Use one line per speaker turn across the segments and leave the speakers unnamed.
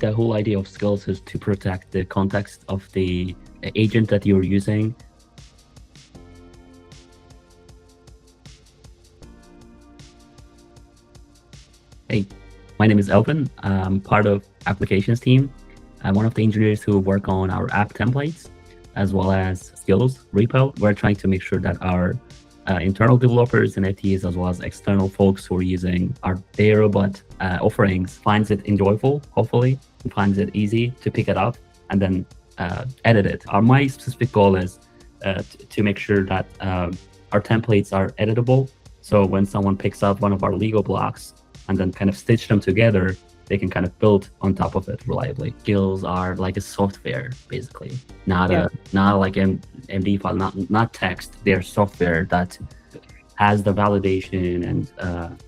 The whole idea of skills is to protect the context of the agent that you're using. Hey, my name is Elvin. I'm part of applications team. I'm one of the engineers who work on our app templates as well as skills repo. We're trying to make sure that our internal developers and FTEs as well as external folks who are using our DataRobot offerings finds it enjoyable, hopefully, and finds it easy to pick it up and then edit it. My specific goal is to make sure that our templates are editable. So when someone picks up one of our Lego blocks and then kind of stitch them together, they can kind of build on top of it reliably. Skills are like a software, basically, not like MD file, not text. They're software that has the validation and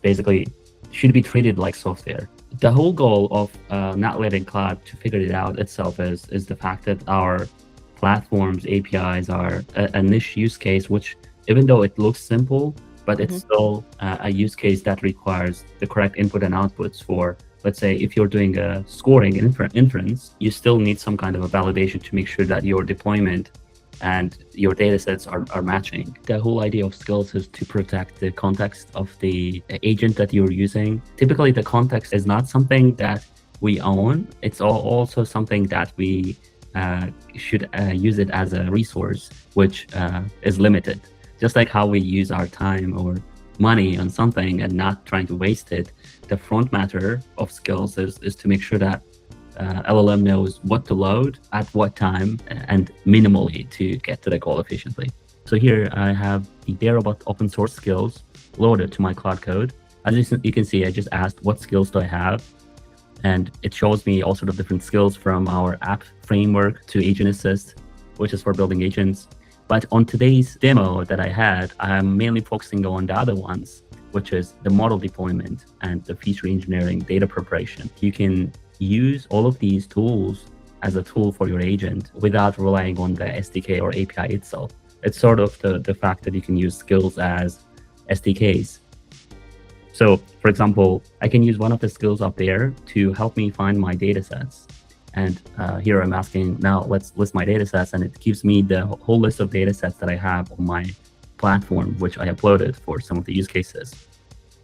basically should be treated like software. The whole goal of not letting Claude to figure it out itself is the fact that our platforms, APIs are a niche use case, which even though it looks simple, but it's still a use case that requires the correct input and outputs for, let's say, if you're doing a scoring and inference, you still need some kind of a validation to make sure that your deployment and your data sets are matching. The whole idea of skills is to protect the context of the agent that you're using. Typically, the context is not something that we own. It's also something that we should use it as a resource, which is limited. Just like how we use our time or money on something and not trying to waste it, the front matter of skills is to make sure that LLM knows what to load at what time and minimally to get to the goal efficiently. So here I have the DataRobot open source skills loaded to my Claude Code. As you can see, I just asked what skills do I have, and it shows me all sort of different skills from our app framework to Agent Assist, which is for building agents. But on today's demo that I had, I'm mainly focusing on the other ones, which is the model deployment and the feature engineering, data preparation. You can use all of these tools as a tool for your agent without relying on the SDK or API itself. It's sort of the fact that you can use skills as SDKs. So, for example, I can use one of the skills up there to help me find my data sets. And here I'm asking, now let's list my data sets, and it gives me the whole list of data sets that I have on my platform, which I uploaded for some of the use cases.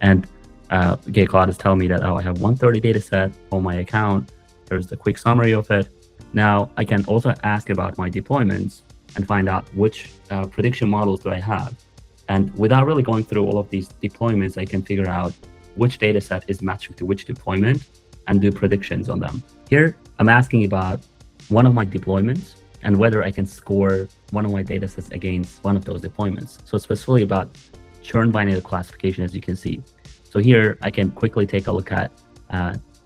And Claude is telling me that, I have 130 data set on my account. There's the quick summary of it. Now I can also ask about my deployments and find out which prediction models do I have. And without really going through all of these deployments, I can figure out which data set is matching to which deployment and do predictions on them. Here, I'm asking about one of my deployments and whether I can score one of my datasets against one of those deployments. So specifically about churn binary classification, as you can see. So here, I can quickly take a look at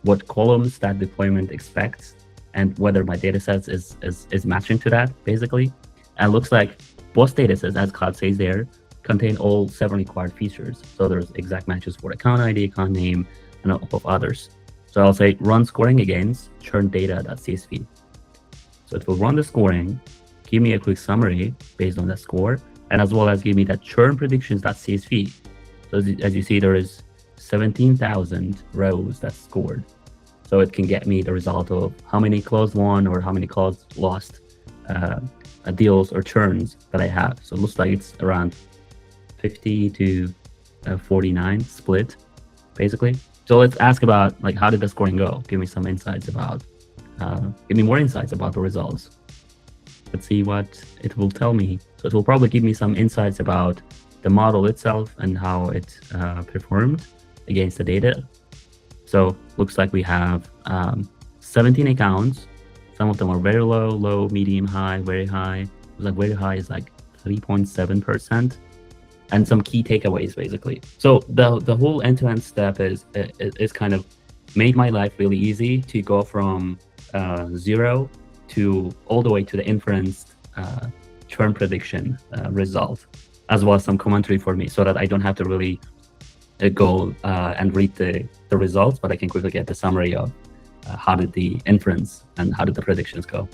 what columns that deployment expects and whether my datasets is matching to that, basically. And it looks like both datasets, as Claude says there, contain all 7 required features. So there's exact matches for account ID, account name, and of others. So I'll say run scoring against churn data.csv. So it will run the scoring, give me a quick summary based on that score, and as well as give me that churn predictions.csv. So as you see, there is 17,000 rows that's scored. So it can get me the result of how many closed won or how many closed lost deals or churns that I have. So it looks like it's around 50 to 49 split, basically. So let's ask about, like, how did the scoring go? Give me some insights about, give me more insights about the results. Let's see what it will tell me. So it will probably give me some insights about the model itself and how it performed against the data. So looks like we have 17 accounts. Some of them are very low, medium, high, very high. Like very high is like 3.7%. And some key takeaways, basically. So the whole end-to-end step is kind of made my life really easy to go from 0 to all the way to the inference churn prediction result, as well as some commentary for me, so that I don't have to really go and read the results, but I can quickly get the summary of how did the inference and how did the predictions go.